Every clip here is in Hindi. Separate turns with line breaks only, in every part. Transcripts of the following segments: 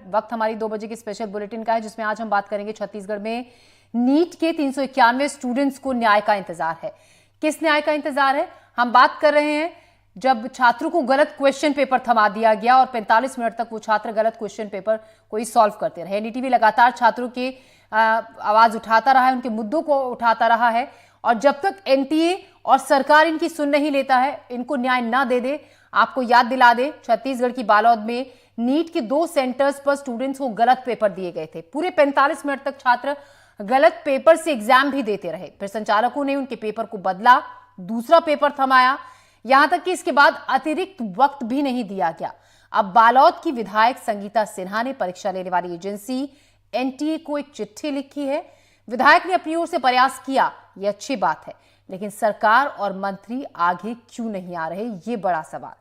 वक्त हमारी 2 बजे की स्पेशल बुलेटिन का है, जिसमें आज हम बात करेंगे छत्तीसगढ़ में नीट के 391 स्टूडेंट्स को न्याय का इंतजार है। किस न्याय का इंतजार है? हम बात कर रहे हैं जब छात्रों को गलत क्वेश्चन पेपर थमा दिया गया और 45 मिनट तक वो छात्र गलत क्वेश्चन पेपर को ही सॉल्व करते रहे। एनडीटीवी लगातार छात्रों की आवाज उठाता रहा है, उनके मुद्दों को उठाता रहा है, और जब तक एनटीए और सरकार इनकी सुन नहीं लेता है, इनको न्याय ना दे दे। आपको याद दिला दे, छत्तीसगढ़ की बालोद में नीट के 2 सेंटर्स पर स्टूडेंट्स को गलत पेपर दिए गए थे। पूरे 45 मिनट तक छात्र गलत पेपर से एग्जाम भी देते रहे। फिर संचालकों ने उनके पेपर को बदला, दूसरा पेपर थमाया, यहां तक कि इसके बाद अतिरिक्त वक्त भी नहीं दिया गया। अब बालोद की विधायक संगीता सिन्हा ने परीक्षा लेने वाली एजेंसी एनटीए को एक चिट्ठी लिखी है। विधायक ने अपनी ओर से प्रयास किया, यह अच्छी बात है, लेकिन सरकार और मंत्री आगे क्यों नहीं आ रहे, ये बड़ा सवाल।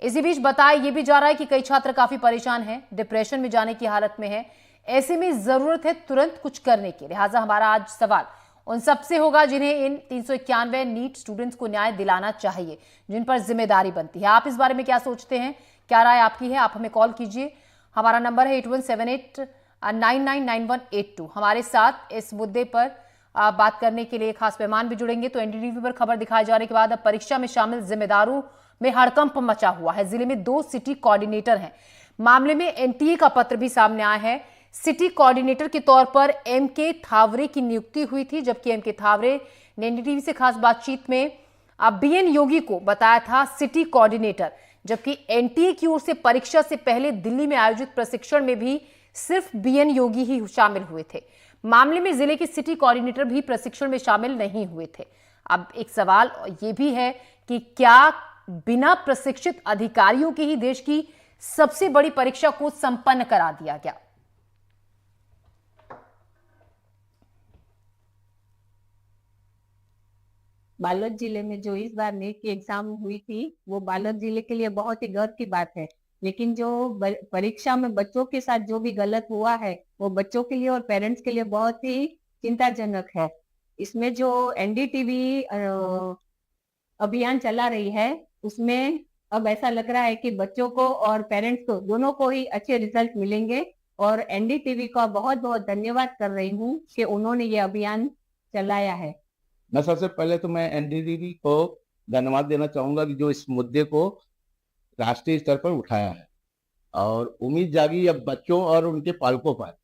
इसी बीच बताया यह भी जा रहा है कि कई छात्र काफी परेशान हैं, डिप्रेशन में जाने की हालत में हैं। ऐसे में जरूरत है तुरंत कुछ करने की। लिहाजा हमारा आज सवाल उन सबसे होगा जिन्हें इन 391 नीट स्टूडेंट्स को न्याय दिलाना चाहिए, जिन पर जिम्मेदारी बनती है। आप इस बारे में क्या सोचते हैं, क्या राय आपकी है? आप हमें कॉल कीजिए, हमारा नंबर है 8178999182। हमारे साथ इस मुद्दे पर बात करने के लिए खास मेहमान भी जुड़ेंगे। तो एनडीटीवी पर खबर दिखाए जाने के बाद अब परीक्षा में शामिल जिम्मेदारों में हड़कंप मचा हुआ है। जिले में 2 सिटी कोऑर्डिनेटर हैं। मामले में एनटीए का पत्र भी सामने आया है। सिटी कोऑर्डिनेटर के तौर पर एमके थावरे की नियुक्ति हुई थी, जबकि एमके थावरे ने एनडीटीवी से खास बातचीत में बीएन योगी को बताया था सिटी कोऑर्डिनेटर, जबकि एनटीए की ओर से परीक्षा से पहले दिल्ली में आयोजित प्रशिक्षण में भी सिर्फ बीएन योगी ही शामिल हुए थे। मामले में जिले के सिटी कोऑर्डिनेटर भी प्रशिक्षण में शामिल नहीं हुए थे। अब एक सवाल यह भी है कि क्या बिना प्रशिक्षित अधिकारियों के ही देश की सबसे बड़ी परीक्षा को संपन्न करा दिया गया?
बालोद जिले में जो इस बार नीट की एग्जाम हुई थी, वो बालोद जिले के लिए बहुत ही गर्व की बात है। लेकिन जो परीक्षा में बच्चों के साथ जो भी गलत हुआ है, वो बच्चों के लिए और पेरेंट्स के लिए बहुत ही चिंताजनक है। इसमें जो एनडीटीवी अभियान चला रही है, उसमें अब ऐसा लग रहा है कि बच्चों को और पेरेंट्स को दोनों को ही अच्छे रिजल्ट मिलेंगे। और एनडीटीवी का बहुत बहुत धन्यवाद कर रही हूँ कि उन्होंने ये अभियान चलाया है।
मैं सबसे पहले तो मैं एनडीटीवी को धन्यवाद देना चाहूंगा कि जो इस मुद्दे को राष्ट्रीय स्तर पर उठाया है, और उम्मीद जागी अब बच्चों और उनके पालकों पर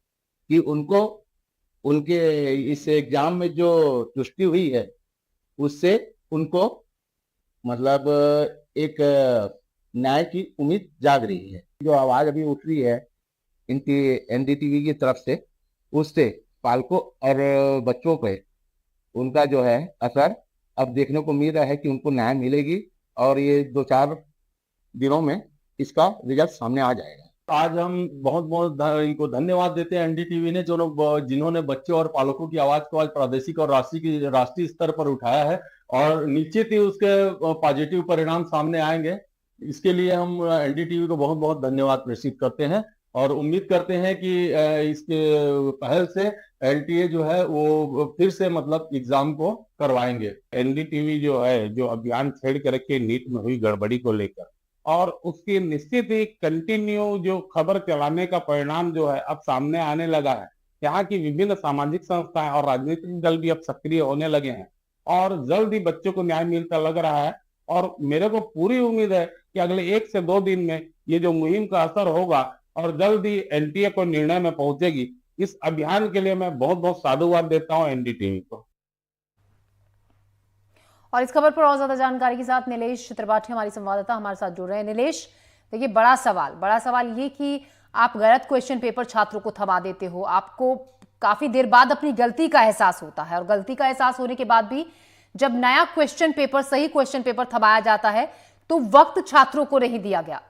कि उनको उनके इस एग्जाम में जो तुष्टि हुई है उससे उनको मतलब एक न्याय की उम्मीद जाग रही है। जो आवाज अभी उठ रही है एनडीटीवी की तरफ से, उससे पालकों और बच्चों पे उनका जो है असर अब देखने को मिल रहा है कि उनको न्याय मिलेगी, और ये 2-4 दिनों में इसका रिजल्ट सामने आ जाएगा।
आज हम बहुत बहुत इनको धन्यवाद देते हैं एनडीटीवी ने, जिन्होंने बच्चों और पालकों की आवाज को आज प्रादेशिक और राष्ट्रीय स्तर पर उठाया है, और निश्चित ही उसके पॉजिटिव परिणाम सामने आएंगे। इसके लिए हम एनडीटीवी को बहुत बहुत धन्यवाद प्रेषित करते हैं, और उम्मीद करते हैं कि इसके पहल से एलटीए जो है वो फिर से मतलब एग्जाम को करवाएंगे।
एनडीटीवी जो है, जो अभियान छेड़ कर रखे नीट में हुई गड़बड़ी को लेकर, और उसकी निश्चित ही कंटिन्यू जो खबर चलाने का परिणाम जो है अब सामने आने लगा है। यहाँ की विभिन्न सामाजिक संस्थाएं और राजनीतिक दल भी अब सक्रिय होने लगे हैं, और जल्द ही बच्चों को न्याय मिलता लग रहा है। और मेरे को पूरी उम्मीद है कि अगले 1 से 2 दिन में ये जो मुहिम का असर होगा और जल्द ही एनटीए को निर्णय में पहुंचेगी। इस अभियान के लिए मैं बहुत बहुत साधुवाद देता हूं एनडीटीवी को।
और इस खबर पर और ज्यादा जानकारी के साथ नीलेश त्रिपाठी हमारी संवाददाता हमारे साथ जुड़ रहे हैं। नीलेश, देखिए बड़ा सवाल ये कि आप गलत क्वेश्चन पेपर छात्रों को थमा देते हो, आपको काफी देर बाद अपनी गलती का एहसास होता है, और गलती का एहसास होने के बाद भी जब नया क्वेश्चन पेपर, सही क्वेश्चन पेपर थमाया जाता है तो वक्त छात्रों को नहीं दिया गया।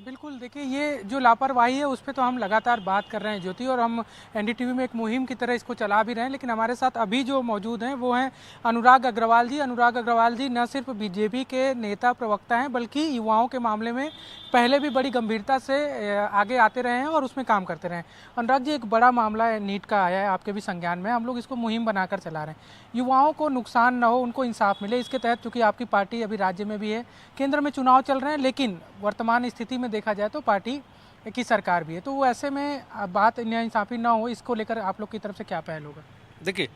बिल्कुल, देखिए ये जो लापरवाही है उस पे तो हम लगातार बात कर रहे हैं ज्योति, और हम एनडीटीवी में एक मुहिम की तरह इसको चला भी रहे हैं। लेकिन हमारे साथ अभी जो मौजूद हैं वो हैं अनुराग अग्रवाल जी। अनुराग अग्रवाल जी न सिर्फ बीजेपी के नेता प्रवक्ता हैं, बल्कि युवाओं के मामले में पहले भी बड़ी गंभीरता से आगे आते रहे हैं और उसमें काम करते रहे हैं। अनुराग जी, एक बड़ा मामला है नीट का आया है, आपके भी संज्ञान में, हम लोग इसको मुहिम बनाकर चला रहे हैं। युवाओं को नुकसान न हो, उनको इंसाफ मिले, इसके तहत चूँकि आपकी पार्टी अभी राज्य में भी है, केंद्र में चुनाव चल रहे हैं, लेकिन वर्तमान स्थिति में देखा जाए तो पार्टी की सरकार भी है, तो वो ऐसे में बात इंसाफी ना हो, इसको लेकर आप लोग की तरफ से क्या पहल होगा?
देखिए,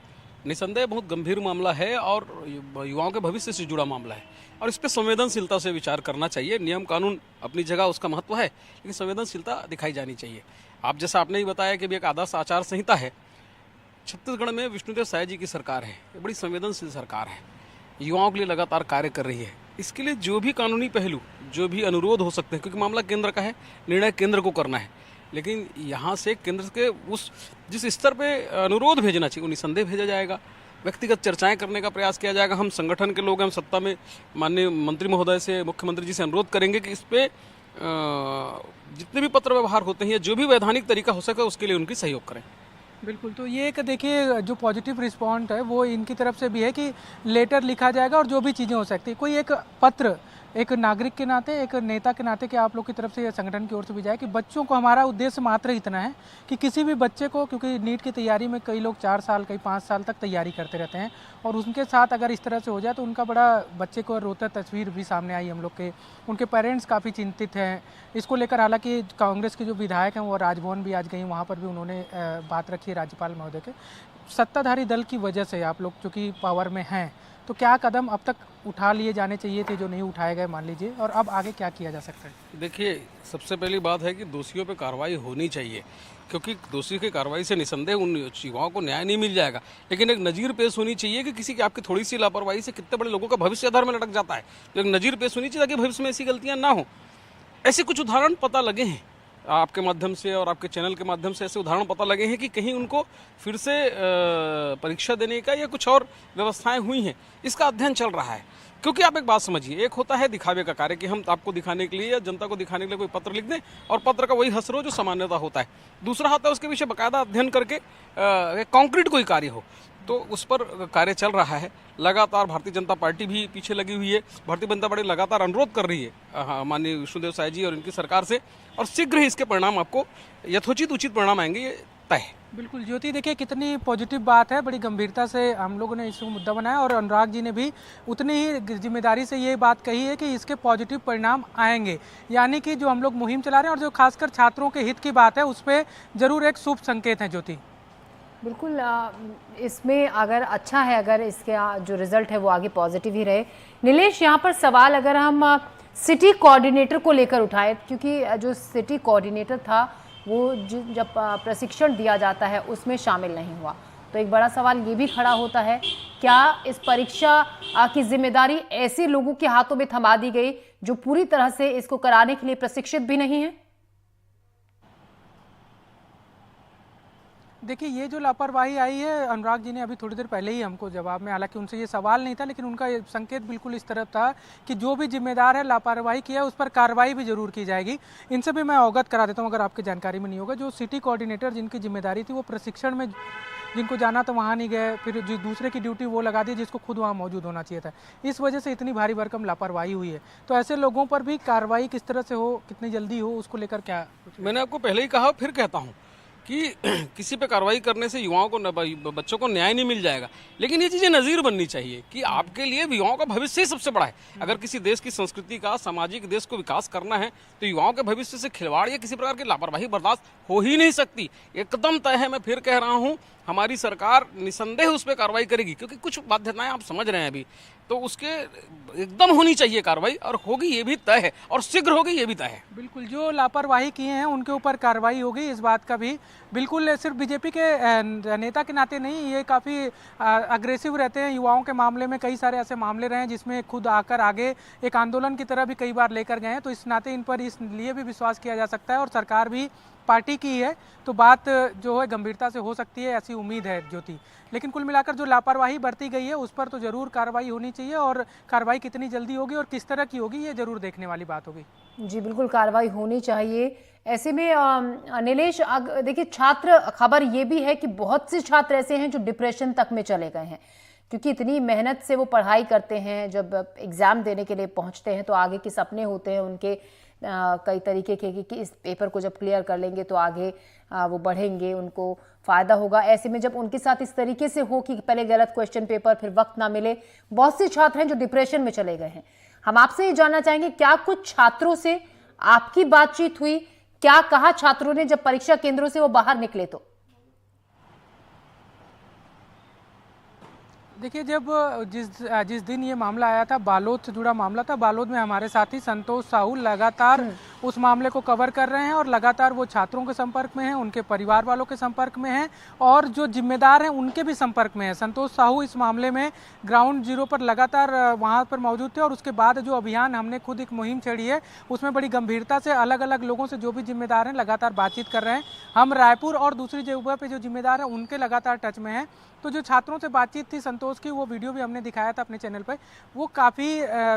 निसंदेह बहुत गंभीर मामला है और युवाओं के भविष्य से जुड़ा मामला है और इस पर संवेदनशीलता से विचार करना चाहिए। नियम कानून अपनी जगह उसका महत्व है, लेकिन संवेदनशीलता दिखाई जानी चाहिए। आप जैसा आपने ही बताया कि भी एक आदर्श आचार संहिता है। छत्तीसगढ़ में विष्णुदेव साय जी की सरकार है, ये बड़ी संवेदनशील सरकार है, युवाओं के लिए लगातार कार्य कर रही है। इसके लिए जो भी कानूनी पहलू, जो भी अनुरोध हो सकते हैं, क्योंकि मामला केंद्र का है, निर्णय केंद्र को करना है, लेकिन यहाँ से केंद्र के उस जिस स्तर पे अनुरोध भेजना चाहिए वो निसंदेह भेजा जाएगा। व्यक्तिगत चर्चाएं करने का प्रयास किया जाएगा। हम संगठन के लोग, हम सत्ता में माननीय मंत्री महोदय से, मुख्यमंत्री जी से अनुरोध करेंगे कि इस पे जितने भी पत्र व्यवहार होते हैं या जो भी वैधानिक तरीका हो सके उसके लिए उनकी सहयोग करें।
बिल्कुल, तो ये एक देखिए जो पॉजिटिव रिस्पॉन्स है वो इनकी तरफ से भी है कि लेटर लिखा जाएगा और जो भी चीज़ें हो सकती है, कोई एक पत्र एक नागरिक के नाते, एक नेता के नाते कि आप लोग की तरफ से या संगठन की ओर से भी जाए कि बच्चों को, हमारा उद्देश्य मात्र इतना है कि किसी भी बच्चे को, क्योंकि नीट की तैयारी में कई लोग 4 साल, कई 5 साल तक तैयारी करते रहते हैं और उनके साथ अगर इस तरह से हो जाए तो उनका बड़ा, बच्चे को रोता तस्वीर भी सामने आई हम लोग के, उनके पेरेंट्स काफ़ी चिंतित हैं इसको लेकर। हालांकि कांग्रेस के जो विधायक हैं वो राजभवन भी आज गई, वहाँ पर भी उन्होंने बात रखी है राज्यपाल महोदय के। सत्ताधारी दल की वजह से आप लोग चूँकि पावर में हैं, तो क्या कदम अब तक उठा लिए जाने चाहिए थे जो नहीं उठाए गए मान लीजिए, और अब आगे क्या किया जा सकता है?
देखिए, सबसे पहली बात है कि दोषियों पे कार्रवाई होनी चाहिए, क्योंकि दोषी की कार्रवाई से निसंदेह उन युवाओं को न्याय नहीं मिल जाएगा, लेकिन एक नज़ीर पेश होनी चाहिए कि किसी की आपकी थोड़ी सी लापरवाही से कितने बड़े लोगों का भविष्य अधर में लटक जाता है। तो एक नज़ीर पेश होनी चाहिए ताकि भविष्य में ऐसी गलतियाँ ना हो। ऐसे कुछ उदाहरण पता लगे हैं आपके माध्यम से और आपके चैनल के माध्यम से, ऐसे उदाहरण पता लगे हैं कि कहीं उनको फिर से परीक्षा देने का या कुछ और व्यवस्थाएं हुई हैं, इसका अध्ययन चल रहा है। क्योंकि आप एक बात समझिए, एक होता है दिखावे का कार्य कि हम आपको दिखाने के लिए या जनता को दिखाने के लिए कोई पत्र लिख दें और पत्र का वही हसरो जो सामान्यता होता है। दूसरा होता है उसके पीछे बाकायदा अध्ययन करके कॉन्क्रीट कोई कार्य हो, तो उस पर कार्य चल रहा है। लगातार भारतीय जनता पार्टी भी पीछे लगी हुई है। भारतीय जनता पार्टी लगातार अनुरोध कर रही है माननीय विष्णुदेव साय जी और इनकी सरकार से, और शीघ्र ही इसके परिणाम आपको यथोचित उचित परिणाम आएंगे, ये तय है।
बिल्कुल ज्योति, देखिए कितनी पॉजिटिव बात है, बड़ी गंभीरता से हम लोगों ने इसको मुद्दा बनाया और अनुराग जी ने भी उतनी ही जिम्मेदारी से ये बात कही है कि इसके पॉजिटिव परिणाम आएंगे, यानी कि जो हम लोग मुहिम चला रहे हैं और जो खासकर छात्रों के हित की बात है उस पर जरूर एक शुभ संकेत है। ज्योति,
बिल्कुल, इसमें अगर अच्छा है, अगर इसके जो रिजल्ट है वो आगे पॉजिटिव ही रहे। नीलेश, यहाँ पर सवाल अगर हम सिटी कोऑर्डिनेटर को लेकर उठाए, क्योंकि जो सिटी कोऑर्डिनेटर था वो जब प्रशिक्षण दिया जाता है उसमें शामिल नहीं हुआ, तो एक बड़ा सवाल ये भी खड़ा होता है, क्या इस परीक्षा की जिम्मेदारी ऐसे लोगों के हाथों में थमा दी गई जो पूरी तरह से इसको कराने के लिए प्रशिक्षित भी नहीं है?
देखिए ये जो लापरवाही आई है, अनुराग जी ने अभी थोड़ी देर पहले ही हमको जवाब में, हालांकि उनसे ये सवाल नहीं था लेकिन उनका ये संकेत बिल्कुल इस तरफ था कि जो भी जिम्मेदार है लापरवाही किया उस पर कार्रवाई भी जरूर की जाएगी। इनसे भी मैं अवगत करा देता हूँ अगर आपकी जानकारी में नहीं होगा। जो सिटी कोऑर्डिनेटर जिनकी जिम्मेदारी थी वो प्रशिक्षण में जिनको जाना था वहाँ नहीं गए, फिर जो दूसरे की ड्यूटी वो लगा दी जिसको खुद वहाँ मौजूद होना चाहिए था। इस वजह से इतनी भारी भरकम लापरवाही हुई है। तो ऐसे लोगों पर भी कार्रवाई किस तरह से हो, कितनी जल्दी हो, उसको लेकर क्या?
मैंने आपको पहले ही कहा, फिर कहता हूँ कि किसी पे कार्रवाई करने से युवाओं को, बच्चों को न्याय नहीं मिल जाएगा, लेकिन ये चीज़ें नज़ीर बननी चाहिए कि आपके लिए युवाओं का भविष्य ही सबसे बड़ा है। अगर किसी देश की संस्कृति का, सामाजिक देश को विकास करना है तो युवाओं के भविष्य से खिलवाड़ या किसी प्रकार की लापरवाही बर्दाश्त हो ही नहीं सकती। एकदम तय है, मैं फिर कह रहा हूँ, हमारी सरकार निसंदेह उस पर कार्रवाई करेगी, क्योंकि कुछ बाध्यताएं आप समझ रहे हैं अभी, तो उसके एकदम होनी चाहिए कार्रवाई, और होगी ये भी तय है, और शीघ्र होगी ये भी तय है।
बिल्कुल, जो लापरवाही किए हैं उनके ऊपर कार्रवाई होगी, इस बात का भी बिल्कुल, सिर्फ बीजेपी के नेता के नाते नहीं, ये काफ़ी अग्रेसिव रहते हैं युवाओं के मामले में। कई सारे ऐसे मामले रहे हैं जिसमें खुद आकर आगे एक आंदोलन की तरह भी कई बार लेकर गए हैं, तो इस नाते इन पर इसलिए भी विश्वास किया जा सकता है और सरकार भी पार्टी की है तो बात जो है गंभीरता से हो सकती है, ऐसी उम्मीद है ज्योति। लेकिन कुल मिलाकर जो लापरवाही बरती गई है उस पर तो जरूर कार्रवाई होनी चाहिए, और कार्रवाई कितनी जल्दी होगी और किस तरह की होगी ये जरूर देखने वाली बात होगी।
जी बिल्कुल, कार्रवाई होनी चाहिए। ऐसे में नीलेश, देखिए छात्र, खबर ये भी है कि बहुत से छात्र ऐसे हैं जो डिप्रेशन तक में चले गए हैं, क्योंकि इतनी मेहनत से वो पढ़ाई करते हैं, जब एग्ज़ाम देने के लिए पहुंचते हैं तो आगे के सपने होते हैं उनके कई तरीके के कि इस पेपर को जब क्लियर कर लेंगे तो आगे वो बढ़ेंगे, उनको फ़ायदा होगा। ऐसे में जब उनके साथ इस तरीके से हो कि पहले गलत क्वेश्चन पेपर, फिर वक्त ना मिले, बहुत से छात्र हैं जो डिप्रेशन में चले गए हैं। हम आपसे ये जानना चाहेंगे, क्या कुछ छात्रों से आपकी बातचीत हुई? क्या कहा छात्रों ने जब परीक्षा केंद्रों से वो बाहर निकले तो?
देखिए, जब जिस दिन ये मामला आया था, बालोद से जुड़ा मामला था, बालोद में हमारे साथी संतोष साहू लगातार उस मामले को कवर कर रहे हैं और लगातार वो छात्रों के संपर्क में हैं, उनके परिवार वालों के संपर्क में हैं और जो जिम्मेदार हैं उनके भी संपर्क में हैं। संतोष साहू इस मामले में ग्राउंड जीरो पर लगातार वहाँ पर मौजूद थे और उसके बाद जो अभियान हमने खुद एक मुहिम छेड़ी है उसमें बड़ी गंभीरता से अलग अलग लोगों से जो भी जिम्मेदार हैं लगातार बातचीत कर रहे हैं। हम रायपुर और दूसरी जगह पे जो जिम्मेदार हैं उनके लगातार टच में हैं। तो जो छात्रों से बातचीत थी संतोष की, वो वीडियो भी हमने दिखाया था अपने चैनल पर, वो काफ़ी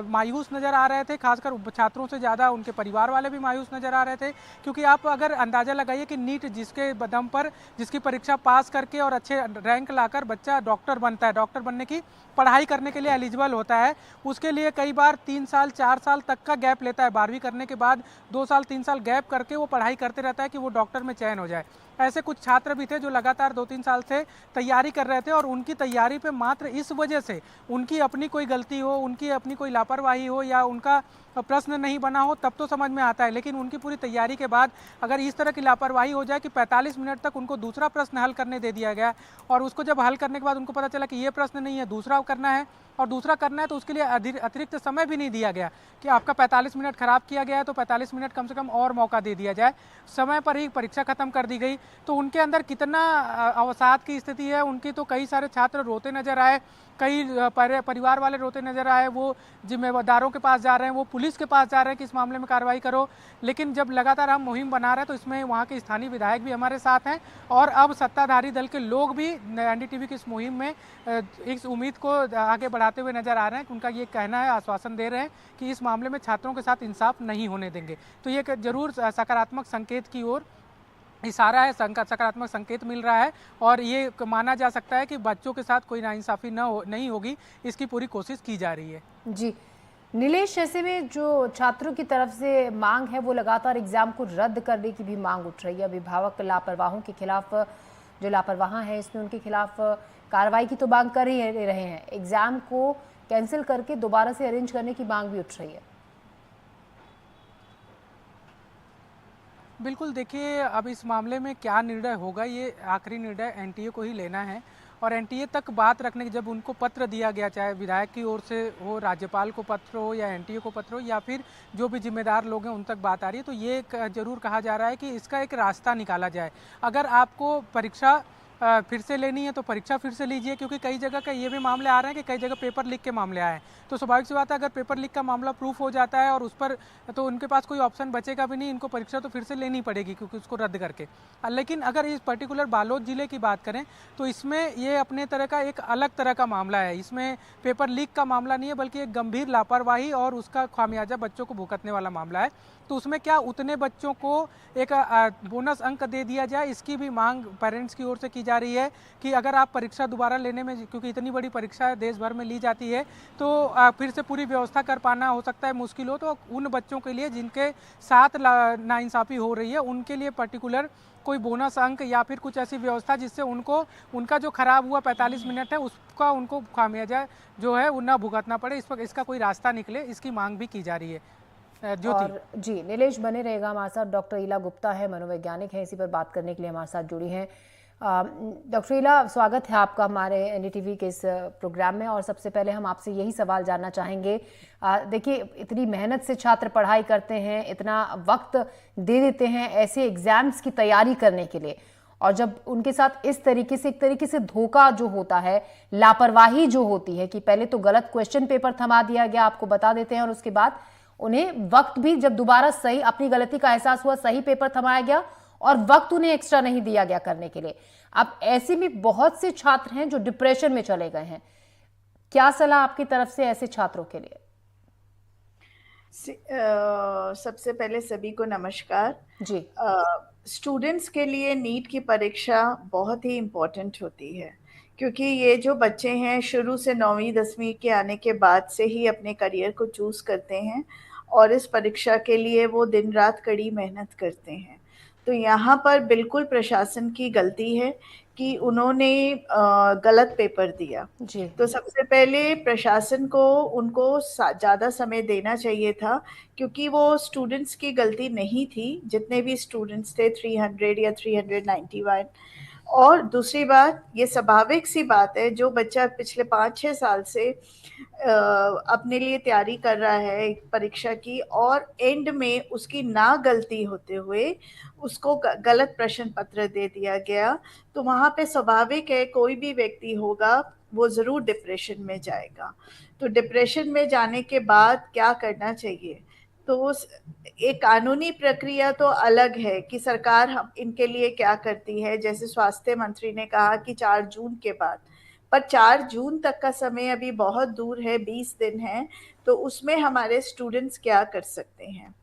मायूस नज़र आ रहे थे। खासकर छात्रों से ज़्यादा उनके परिवार वाले भी मायूस नज़र आ रहे थे, क्योंकि आप अगर अंदाज़ा लगाइए कि नीट जिसके दम पर, जिसकी परीक्षा पास करके और अच्छे रैंक लाकर बच्चा डॉक्टर बनता है, डॉक्टर बनने की पढ़ाई करने के लिए एलिजिबल होता है, उसके लिए कई बार 3 साल 4 साल तक का गैप लेता है। 12वीं करने के बाद 2 साल 3 साल गैप करके वो पढ़ाई करते रहता है कि वो डॉक्टर में चयन हो जाए। ऐसे कुछ छात्र भी थे जो लगातार 2-3 साल से तैयारी कर रहे थे और उनकी तैयारी पे मात्र इस वजह से, उनकी अपनी कोई गलती हो, उनकी अपनी कोई लापरवाही हो या उनका प्रश्न नहीं बना हो तब तो समझ में आता है, लेकिन उनकी पूरी तैयारी के बाद अगर इस तरह की लापरवाही हो जाए कि 45 मिनट तक उनको दूसरा प्रश्न हल करने दे दिया गया और उसको जब हल करने के बाद उनको पता चला कि ये प्रश्न नहीं है, दूसरा करना है और दूसरा करना है, तो उसके लिए अतिरिक्त समय भी नहीं दिया गया कि आपका 45 मिनट खराब किया गया है तो 45 मिनट कम से कम और मौका दे दिया जाए। समय पर ही परीक्षा खत्म कर दी गई। तो उनके अंदर कितना अवसाद की स्थिति है उनकी, तो कई सारे छात्र रोते नजर आए, कई परिवार वाले रोते नजर आए, वो जिम्मेदारों के पास जा रहे हैं, वो पुलिस के पास जा रहे हैं कि इस मामले में कार्रवाई करो। लेकिन जब लगातार हम मुहिम बना रहे हैं तो इसमें वहाँ के स्थानीय विधायक भी हमारे साथ हैं और अब सत्ताधारी दल के लोग भी एनडीटीवी की इस मुहिम में इस उम्मीद को आगे बढ़ाते हुए नजर आ रहे हैं। उनका ये कहना है, आश्वासन दे रहे हैं कि इस मामले में छात्रों के साथ इंसाफ नहीं होने देंगे। तो ये जरूर सकारात्मक संकेत की ओर इशारा है, सकारात्मक संकेत मिल रहा है और ये माना जा सकता है कि बच्चों के साथ कोई नाइंसाफी नहीं होगी, इसकी पूरी कोशिश की जा रही है।
जी नीलेश, ऐसे में जो छात्रों की तरफ से मांग है वो लगातार एग्जाम को रद्द करने की भी मांग उठ रही है। अभिभावक लापरवाहों के खिलाफ, जो लापरवाह हैं इसमें उनके खिलाफ कार्रवाई की तो मांग कर ही रहे हैं, एग्जाम को कैंसिल करके दोबारा से अरेंज करने की मांग भी उठ रही है।
बिल्कुल, देखिए अब इस मामले में क्या निर्णय होगा, ये आखिरी निर्णय एनटीए को ही लेना है और एनटीए तक बात रखने की, जब उनको पत्र दिया गया, चाहे विधायक की ओर से हो, राज्यपाल को पत्र हो या एनटीए को पत्र हो या फिर जो भी जिम्मेदार लोग हैं उन तक बात आ रही है, तो ये जरूर कहा जा रहा है कि इसका एक रास्ता निकाला जाए। अगर आपको परीक्षा फिर से लेनी है तो परीक्षा फिर से लीजिए, क्योंकि कई जगह का ये भी मामले आ रहे हैं कि कई जगह पेपर लीक के मामले आए हैं। तो स्वाभाविक सी बात है, अगर पेपर लीक का मामला प्रूफ हो जाता है और उस पर तो उनके पास कोई ऑप्शन बचेगा भी नहीं, इनको परीक्षा तो फिर से लेनी पड़ेगी क्योंकि उसको रद्द करके। लेकिन अगर इस पर्टिकुलर बालोद जिले की बात करें तो इसमें ये अपने तरह का एक अलग तरह का मामला है। इसमें पेपर लीक का मामला नहीं है बल्कि एक गंभीर लापरवाही और उसका खामियाजा बच्चों को भुगतने वाला मामला है। तो उसमें क्या उतने बच्चों को एक बोनस अंक दे दिया जाए, इसकी भी मांग पेरेंट्स की ओर से की जा रही है कि अगर आप परीक्षा दोबारा लेने में, क्योंकि इतनी बड़ी परीक्षा देश भर में ली जाती है, तो फिर से पूरी व्यवस्था कर पाना हो सकता है मुश्किल हो, तो उन बच्चों के लिए जिनके साथ नाइंसाफ़ी हो रही है उनके लिए पर्टिकुलर कोई बोनस अंक या फिर कुछ ऐसी व्यवस्था जिससे उनको उनका जो खराब हुआ 45 मिनट है उसका उनको खामियाजा जो है वो ना भुगतना पड़े, इस पर इसका कोई रास्ता निकले, इसकी मांग भी की जा रही है।
और जी नीलेश बने रहेगा हमारे साथ। डॉक्टर ईला गुप्ता है, मनोवैज्ञानिक है, इसी पर बात करने के लिए हमारे साथ जुड़ी हैं। डॉक्टर ईला, स्वागत है आपका हमारे एनडीटीवी के इस प्रोग्राम में और सबसे पहले हम आपसे यही सवाल जानना चाहेंगे। देखिए, इतनी मेहनत से छात्र पढ़ाई करते हैं, इतना वक्त दे देते हैं ऐसे एग्जाम्स की तैयारी करने के लिए, और जब उनके साथ इस तरीके से, एक तरीके से धोखा जो होता है, लापरवाही जो होती है कि पहले तो गलत क्वेश्चन पेपर थमा दिया गया, आपको बता देते हैं, और उसके बाद उन्हें वक्त भी जब दोबारा सही अपनी गलती का एहसास हुआ, सही पेपर थमाया गया और वक्त उन्हें एक्स्ट्रा नहीं दिया गया करने के लिए। अब ऐसे में बहुत से छात्र हैं जो डिप्रेशन में चले गए हैं, क्या सलाह आपकी तरफ से ऐसे छात्रों के लिए?
सबसे पहले सभी को नमस्कार
जी।
स्टूडेंट्स के लिए नीट की परीक्षा बहुत ही इम्पोर्टेंट होती है, क्योंकि ये जो बच्चे हैं शुरू से 9वीं 10वीं के आने के बाद से ही अपने करियर को चूज करते हैं और इस परीक्षा के लिए वो दिन रात कड़ी मेहनत करते हैं। तो यहाँ पर बिल्कुल प्रशासन की गलती है कि उन्होंने गलत पेपर दिया।
जी।
तो सबसे पहले प्रशासन को उनको ज़्यादा समय देना चाहिए था, क्योंकि वो स्टूडेंट्स की गलती नहीं थी, जितने भी स्टूडेंट्स थे 300 या 391। और दूसरी बात, ये स्वाभाविक सी बात है, जो बच्चा पिछले 5-6 साल से अपने लिए तैयारी कर रहा है एक परीक्षा की और एंड में उसकी ना गलती होते हुए उसको गलत प्रश्न पत्र दे दिया गया, तो वहाँ पे स्वाभाविक है कोई भी व्यक्ति होगा वो ज़रूर डिप्रेशन में जाएगा। तो डिप्रेशन में जाने के बाद क्या करना चाहिए? तो एक कानूनी प्रक्रिया तो अलग है कि सरकार हम इनके लिए क्या करती है। जैसे स्वास्थ्य मंत्री ने कहा कि 4 जून के बाद, पर 4 जून तक का समय अभी बहुत दूर है, 20 दिन है, तो उसमें हमारे स्टूडेंट्स क्या कर सकते हैं?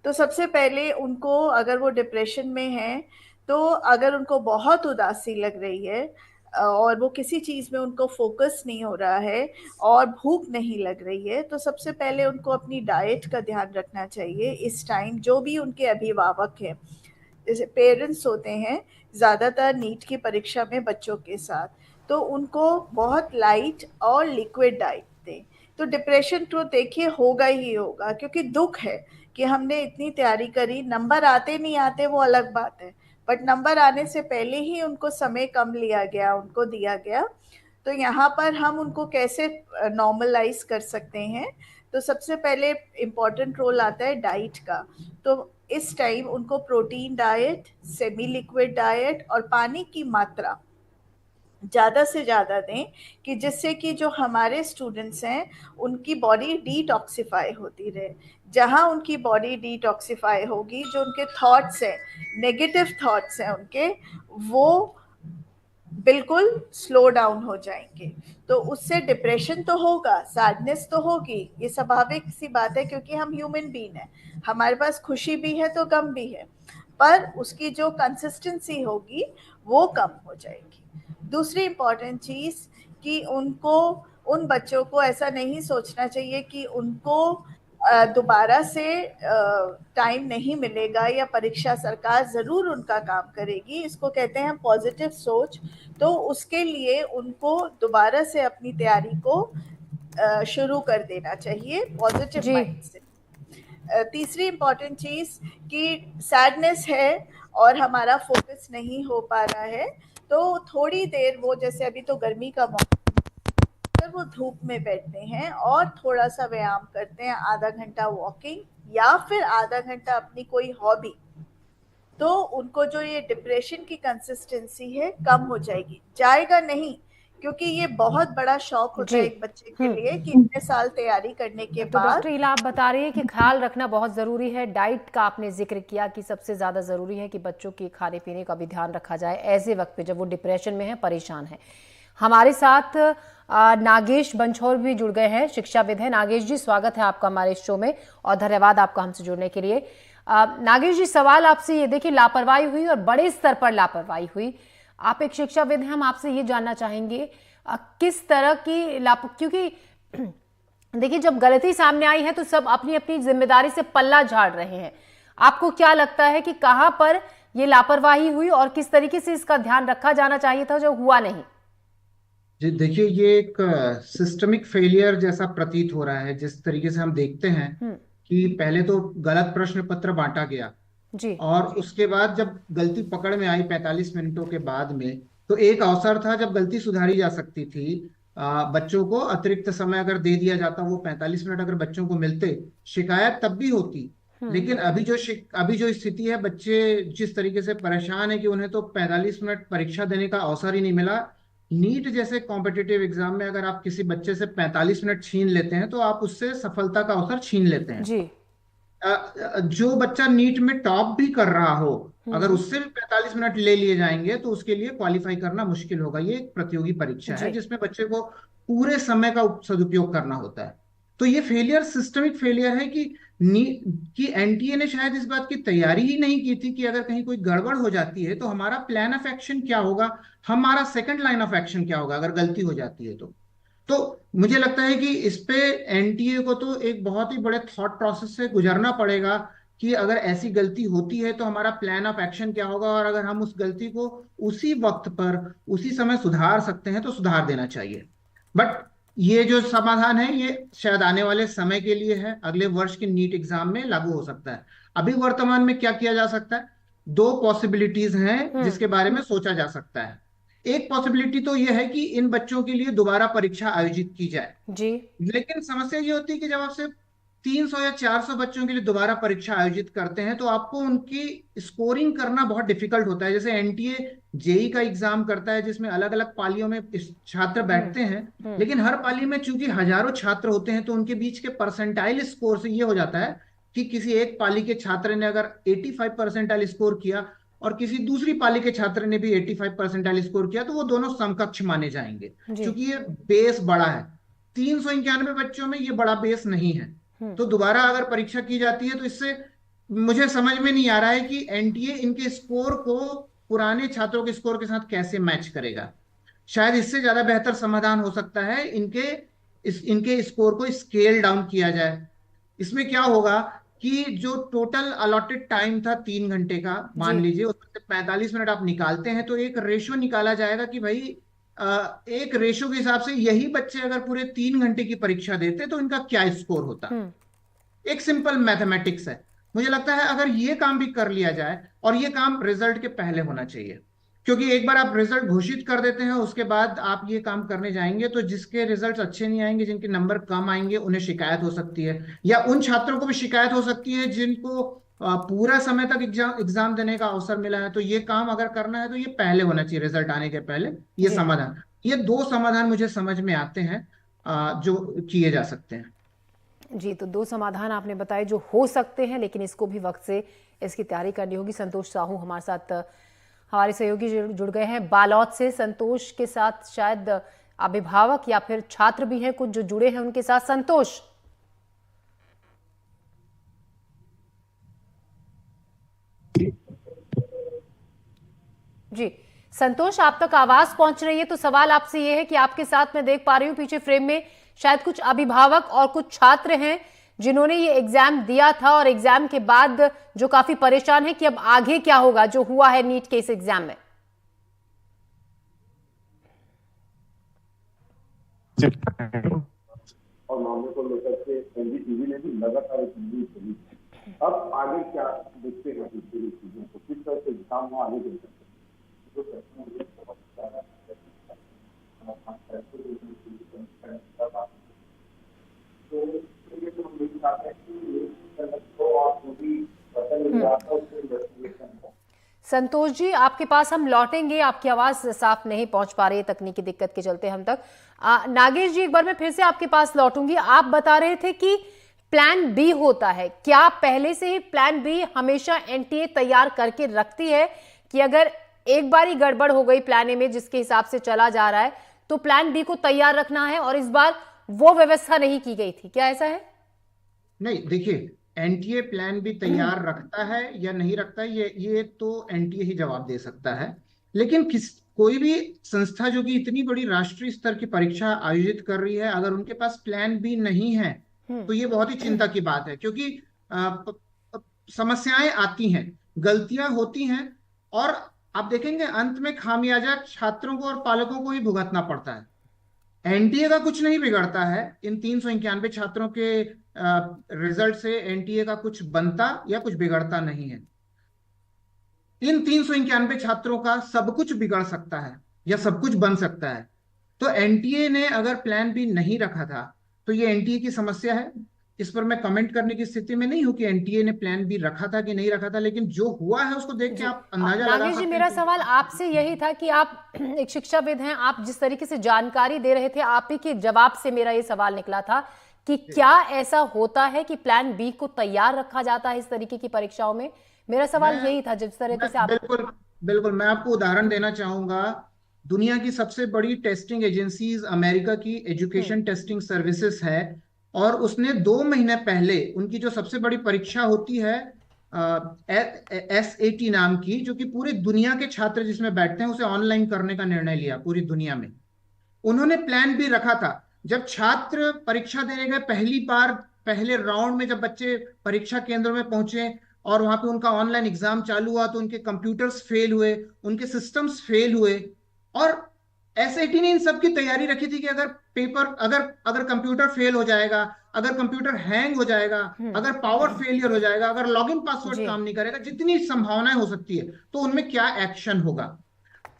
तो सबसे पहले उनको, अगर वो डिप्रेशन में हैं, तो अगर उनको बहुत उदासी लग रही है और वो किसी चीज़ में उनको फोकस नहीं हो रहा है और भूख नहीं लग रही है, तो सबसे पहले उनको अपनी डाइट का ध्यान रखना चाहिए। इस टाइम जो भी उनके अभिभावक हैं, जैसे पेरेंट्स होते हैं ज़्यादातर नीट की परीक्षा में बच्चों के साथ, तो उनको बहुत लाइट और लिक्विड डाइट दें। तो डिप्रेशन तो देखिए होगा ही होगा, क्योंकि दुख है कि हमने इतनी तैयारी करी, नंबर आते नहीं आते वो अलग बात है, बट नंबर आने से पहले ही उनको समय कम लिया गया, उनको दिया गया। तो यहाँ पर हम उनको कैसे नॉर्मलाइज कर सकते हैं? तो सबसे पहले इम्पॉर्टेंट रोल आता है डाइट का। तो इस टाइम उनको protein diet, semi liquid diet और पानी की मात्रा ज़्यादा से ज़्यादा दें, कि जिससे कि जो हमारे स्टूडेंट्स हैं उनकी बॉडी डिटॉक्सिफाई होती रहे। जहाँ उनकी बॉडी डिटॉक्सिफाई होगी, जो उनके थॉट्स हैं, नेगेटिव थॉट्स हैं उनके, वो बिल्कुल स्लो डाउन हो जाएंगे। तो उससे डिप्रेशन तो होगा, सैडनेस तो होगी, ये स्वाभाविक सी बात है, क्योंकि हम ह्यूमन बीइंग हैं, हमारे पास खुशी भी है तो गम भी है, पर उसकी जो कंसिस्टेंसी होगी वो कम हो जाएगी। दूसरी इम्पॉर्टेंट चीज़ कि उनको, उन बच्चों को ऐसा नहीं सोचना चाहिए कि उनको दोबारा से टाइम नहीं मिलेगा या परीक्षा, सरकार ज़रूर उनका काम करेगी, इसको कहते हैं पॉजिटिव सोच। तो उसके लिए उनको दोबारा से अपनी तैयारी को शुरू कर देना चाहिए पॉजिटिव माइंड से। तीसरी इम्पॉर्टेंट चीज़ कि सैडनेस है और हमारा फोकस नहीं हो पा रहा है, तो थोड़ी देर वो, जैसे अभी तो गर्मी का मौसम, अगर वो धूप में बैठते हैं और थोड़ा सा व्यायाम करते हैं, आधा घंटा वॉकिंग या फिर आधा घंटा अपनी कोई हॉबी, तो उनको जो ये डिप्रेशन की कंसिस्टेंसी है कम हो जाएगी। जाएगा नहीं, क्योंकि ये बहुत बड़ा शौक होता है एक बच्चे के लिए कि इतने साल तैयारी करने के
तो
बाद।
डॉक्टर इला, आप बता रही है कि ख्याल रखना बहुत जरूरी है। डाइट का आपने जिक्र किया कि सबसे ज्यादा जरूरी है कि बच्चों के खाने पीने का भी ध्यान रखा जाए ऐसे वक्त पे जब वो डिप्रेशन में है, परेशान है। हमारे साथ नागेश बंछोर भी जुड़ गए हैं, शिक्षाविद हैं। नागेश जी, स्वागत है आपका हमारे शो में और धन्यवाद आपका हमसे जुड़ने के लिए। नागेश जी, सवाल आपसे ये, देखिए लापरवाही हुई और बड़े स्तर पर लापरवाही हुई। आप एक शिक्षाविद हैं, हम आपसे ये जानना चाहेंगे किस तरह की क्योंकि देखिए जब गलती सामने आई है तो सब अपनी अपनी जिम्मेदारी से पल्ला झाड़ रहे हैं। आपको क्या लगता है कि कहां पर ये लापरवाही हुई और किस तरीके से इसका ध्यान रखा जाना चाहिए था जो हुआ नहीं?
जी देखिए, ये एक सिस्टमिक फेलियर जैसा प्रतीत हो रहा है। जिस तरीके से हम देखते हैं कि पहले तो गलत प्रश्न पत्र बांटा गया
जी,
और उसके बाद जब गलती पकड़ में आई 45 मिनटों के बाद में, तो एक अवसर था जब गलती सुधारी जा सकती थी। बच्चों को अतिरिक्त समय अगर दे दिया जाता, वो 45 मिनट अगर बच्चों को मिलते, शिकायत तब भी होती। लेकिन अभी जो स्थिति है, बच्चे जिस तरीके से परेशान है कि उन्हें तो 45 मिनट परीक्षा देने का अवसर ही नहीं मिला। नीट जैसे कॉम्पिटिटिव एग्जाम में अगर आप किसी बच्चे से 45 मिनट छीन लेते हैं तो आप उससे सफलता का अवसर छीन लेते हैं
जी।
जो बच्चा नीट में टॉप भी कर रहा हो अगर उससे भी 45 मिनट ले लिए जाएंगे तो उसके लिए क्वालिफाई करना मुश्किल होगा। ये एक प्रतियोगी परीक्षा है जिसमें बच्चे को पूरे समय का सदुपयोग करना होता है। तो ये फेलियर सिस्टमिक फेलियर है कि एनटीए ने शायद इस बात की तैयारी ही नहीं की थी कि अगर कहीं कोई गड़बड़ हो जाती है तो हमारा प्लान ऑफ एक्शन क्या होगा, हमारा सेकंड लाइन ऑफ एक्शन क्या होगा अगर गलती हो जाती है तो मुझे लगता है कि इस पे एनटीए को तो एक बहुत ही बड़े थॉट प्रोसेस से गुजरना पड़ेगा कि अगर ऐसी गलती होती है तो हमारा प्लान ऑफ एक्शन क्या होगा, और अगर हम उस गलती को उसी वक्त पर उसी समय सुधार सकते हैं तो सुधार देना चाहिए। बट ये जो समाधान है ये शायद आने वाले समय के लिए है, अगले वर्ष के नीट एग्जाम में लागू हो सकता है। अभी वर्तमान में क्या किया जा सकता है, दो पॉसिबिलिटीज हैं जिसके बारे में सोचा जा सकता है। एक पॉसिबिलिटी तो यह है कि इन बच्चों के लिए दोबारा परीक्षा आयोजित की जाए
जी।
लेकिन समस्या ये होती है कि जब आप सिर्फ 300 या 400 बच्चों के लिए दोबारा परीक्षा आयोजित करते हैं तो आपको उनकी स्कोरिंग करना बहुत डिफिकल्ट होता है। जैसे एनटीए जेई का एग्जाम करता है जिसमें अलग अलग पालियों में छात्र बैठते हैं, लेकिन हर पाली में चूंकि हजारों छात्र होते हैं तो उनके बीच के परसेंटाइल स्कोर से ये हो जाता है कि किसी एक पाली के छात्र ने अगर 85 परसेंटाइल स्कोर किया और किसी दूसरी पाली के छात्र ने भी 85 परसेंटाइल स्कोर किया तो वो दोनों समकक्ष माने जाएंगे क्योंकि ये बेस बड़ा है। 391 बच्चों में ये बड़ा बेस नहीं है। तो दोबारा अगर परीक्षा की जाती है तो इससे मुझे समझ में नहीं आ रहा है कि एनटीए इनके स्कोर को पुराने छात्रों के स्कोर के साथ कैसे मैच करेगा। शायद इससे ज्यादा बेहतर समाधान हो सकता है इनके स्कोर को स्केल डाउन किया जाए। इसमें क्या होगा कि जो टोटल अलॉटेड टाइम था 3 घंटे का, मान लीजिए उसमें से 45 मिनट आप निकालते हैं तो एक रेशियो निकाला जाएगा कि भाई एक रेशो के हिसाब से यही बच्चे अगर पूरे 3 घंटे की परीक्षा देते तो इनका क्या स्कोर होता। एक सिंपल मैथमेटिक्स है। मुझे लगता है अगर ये काम भी कर लिया जाए, और ये काम रिजल्ट के पहले होना चाहिए, क्योंकि एक बार आप रिजल्ट घोषित कर देते हैं उसके बाद आप ये काम करने जाएंगे तो जिसके रिजल्ट अच्छे नहीं आएंगे, जिनके नंबर कम आएंगे, उन्हें शिकायत हो सकती है, या उन छात्रों को भी शिकायत हो सकती है जिनको पूरा समय तक एग्जाम देने का अवसर मिला है। तो ये काम अगर करना है तो ये पहले होना चाहिए, रिजल्ट आने के पहले। ये समाधान, ये 2 समाधान मुझे समझ में आते हैं जो किए जा सकते हैं।
जी, तो 2 समाधान आपने बताए जो हो सकते हैं, लेकिन इसको भी वक्त से इसकी तैयारी करनी होगी। संतोष साहू हमारे साथ, हमारे सहयोगी जुड़ गए हैं बालौद से। संतोष के साथ शायद अभिभावक या फिर छात्र भी हैं कुछ जो जुड़े हैं उनके साथ। संतोष जी, संतोष आप तक आवाज पहुंच रही है तो सवाल आपसे यह है कि आपके साथ मैं देख पा रही हूं पीछे फ्रेम में शायद कुछ अभिभावक और कुछ छात्र हैं जिन्होंने ये एग्जाम दिया था और एग्जाम के बाद जो काफी परेशान है कि अब आगे क्या होगा जो हुआ है नीट के इस एग्जाम में।
और मामले को लेकर के एनडीटीवी ने भी लगातार अब आगे क्या देखते हैं चीजों को, किस तरह से एग्जाम हो आगे बढ़ सकते
संतोष जी आपके पास हम लौटेंगे, आपकी आवाज साफ नहीं पहुंच पा रही है तकनीकी दिक्कत के चलते हम तक। नागेश जी एक बार मैं फिर से आपके पास लौटूंगी। आप बता रहे थे कि प्लान बी होता है, क्या पहले से ही प्लान बी हमेशा एनटीए तैयार करके रखती है कि अगर एक बार ही गड़बड़ हो गई प्लान ए में जिसके हिसाब से चला जा रहा है तो प्लान बी को तैयार रखना है, और इस बार वो व्यवस्था नहीं की गई थी, क्या ऐसा है?
नहीं, देखिए एनटीए प्लान बी तैयार रखता है या नहीं रखता है ये तो एनटीए ही जवाब दे सकता है। लेकिन कोई भी संस्था जो कि इतनी बड़ी राष्ट्रीय स्तर की परीक्षा आयोजित कर रही है, अगर उनके पास प्लान बी नहीं है तो ये बहुत ही चिंता की बात है, क्योंकि समस्याएं आती हैं, गलतियां होती हैं, और आप देखेंगे अंत में खामियाजा छात्रों को और पालकों को ही भुगतना पड़ता है। एनटीए का कुछ नहीं बिगड़ता है, इन 391 छात्रों के रिजल्ट से एनटीए का कुछ बनता या कुछ बिगड़ता नहीं है। इन 391 छात्रों का सब कुछ बिगड़ सकता है या सब कुछ बन सकता है। तो एनटीए ने अगर प्लान बी नहीं रखा था तो ये एनटीए की समस्या है। इस पर मैं कमेंट करने की स्थिति में नहीं हूं कि एनटीए ने प्लान बी रखा था कि नहीं रखा था, लेकिन जो हुआ है उसको देख के आप अंदाजा लगा सकते हैं।
मेरा सवाल आपसे यही था कि आप एक शिक्षाविद हैं, आप जिस तरीके से जानकारी दे रहे थे आप ही के जवाब से मेरा ये सवाल निकला था कि क्या ऐसा होता है कि प्लान बी को तैयार रखा जाता है इस तरीके की परीक्षाओं में? मेरा सवाल यही था, जिस तरह से आप
बिल्कुल बिल्कुल मैं आपको उदाहरण देना चाहूंगा। दुनिया की सबसे बड़ी टेस्टिंग एजेंसीज अमेरिका की एजुकेशन टेस्टिंग सर्विसेज है, और उसने 2 महीने पहले उनकी जो सबसे बड़ी परीक्षा होती है SAT नाम की, जो कि पूरी दुनिया के छात्र जिसमें बैठते हैं, उसे ऑनलाइन करने का निर्णय लिया पूरी दुनिया में। उन्होंने प्लान भी रखा था। जब छात्र परीक्षा देने गए पहली बार, पहले राउंड में जब बच्चे परीक्षा केंद्र में पहुंचे और वहां पे उनका ऑनलाइन एग्जाम चालू हुआ, तो उनके कंप्यूटर्स फेल हुए, उनके सिस्टम्स फेल हुए। और SAT ने इन सब की तैयारी रखी थी कि अगर पेपर अगर अगर कंप्यूटर फेल हो जाएगा, अगर कंप्यूटर हैंग हो जाएगा, अगर पावर फेलियर हो जाएगा, अगर लॉगिन पासवर्ड काम नहीं करेगा, जितनी संभावनाएं हो सकती है, तो उनमें क्या एक्शन होगा।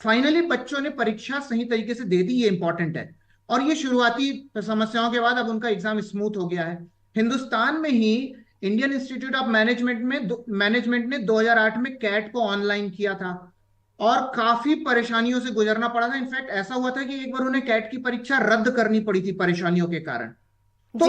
फाइनली बच्चों ने परीक्षा सही तरीके से दे दी, ये इंपॉर्टेंट है। और ये शुरुआती समस्याओं के बाद अब उनका एग्जाम स्मूथ हो गया है। हिंदुस्तान में ही इंडियन इंस्टीट्यूट ऑफ मैनेजमेंट ने 2008 में कैट को ऑनलाइन किया था, और काफी परेशानियों से गुजरना पड़ा था। इनफैक्ट ऐसा हुआ था कि एक बार उन्हें कैट की परीक्षा रद्द करनी पड़ी थी परेशानियों के कारण। तो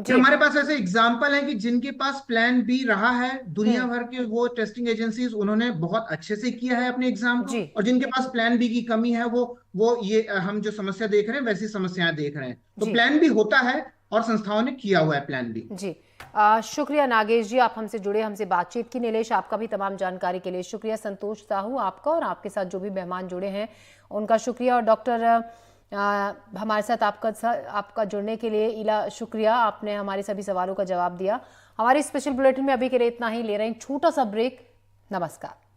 हमारे पास ऐसे एग्जाम्पल है कि जिनके पास प्लान बी रहा है, दुनिया भर के वो टेस्टिंग एजेंसीज उन्होंने बहुत अच्छे से किया है अपने एग्जाम को, और जिनके पास प्लान बी की कमी है वो ये हम जो समस्या देख रहे हैं वैसी समस्याएं देख रहे हैं। तो प्लान बी होता है और संस्थाओं ने किया हुआ है प्लान बी।
जी शुक्रिया नागेश जी, आप हमसे जुड़े, हमसे बातचीत की। नीलेश, आपका भी तमाम जानकारी के लिए शुक्रिया। संतोष साहू, आपका और आपके साथ जो भी मेहमान जुड़े हैं उनका शुक्रिया। और डॉक्टर हमारे साथ आपका जुड़ने के लिए इला शुक्रिया, आपने हमारे सभी सवालों का जवाब दिया। हमारी स्पेशल बुलेटिन में अभी के लिए इतना ही, ले रहे हैं छोटा सा ब्रेक। नमस्कार।